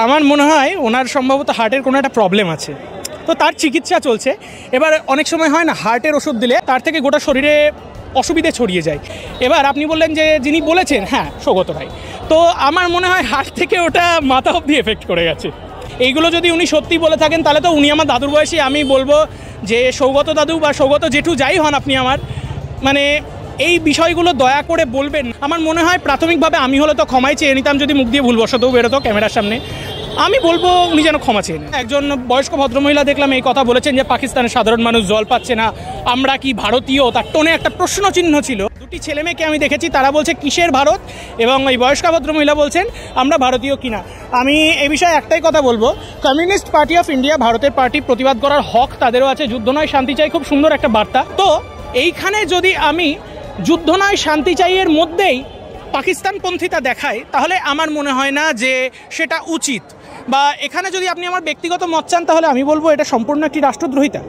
আমার মনে হয় ওনার সম্ভবত হার্টের কোনো একটা প্রবলেম আছে, তো তার চিকিৎসা চলছে। এবার অনেক সময় হয় না, হার্টের ওষুধ দিলে তার থেকে গোটা শরীরে অসুবিধে ছড়িয়ে যায়। এবার আপনি বললেন যে যিনি বলেছেন, হ্যাঁ সৌগত ভাই, তো আমার মনে হয় হার্ট থেকে ওটা মাথা অবধি এফেক্ট করে গেছে। এইগুলো যদি উনি সত্যি বলে থাকেন তাহলে তো উনি আমার দাদুর বয়সী। আমি বলবো যে সৌগত দাদু বা সৌগত জেঠু যাই হন আপনি আমার, মানে এই বিষয়গুলো দয়া করে বলবেন। আমার মনে হয় প্রাথমিকভাবে আমি হলে তো ক্ষমাই চেয়ে নিতাম যদি মুখ দিয়ে ভুলবশতও বেরোতো ক্যামেরার সামনে। আমি বলবো উনি যেন ক্ষমা চেয়ে নেন। একজন বয়স্ক ভদ্রমহিলা দেখলাম এই কথা বলেছেন যে পাকিস্তানের সাধারণ মানুষ জল পাচ্ছে না, আমরা কি ভারতীয়, তার টোনে একটা প্রশ্ন চিহ্ন ছিল। দুটি ছেলে মেয়েকে আমি দেখেছি, তারা বলছে কিসের ভারত, এবং এই বয়স্ক ভদ্রমহিলা বলছেন আমরা ভারতীয় কিনা। আমি এই বিষয়ে একটাই কথা বলবো, কমিউনিস্ট পার্টি অফ ইন্ডিয়া ভারতের পার্টি, প্রতিবাদ করার হক তাদেরও আছে। যুদ্ধ নয় শান্তি চাই, খুব সুন্দর একটা বার্তা। তো এইখানে যদি আমি যুদ্ধ নয় শান্তি চাই এর মধ্যেই পাকিস্তানপন্থীতা দেখায়, তাহলে আমার মনে হয় না যে সেটা উচিত। বা এখানে যদি আপনি আমার ব্যক্তিগত মত চান তাহলে আমি বলবো এটা সম্পূর্ণ একটি রাষ্ট্রদ্রোহিতা।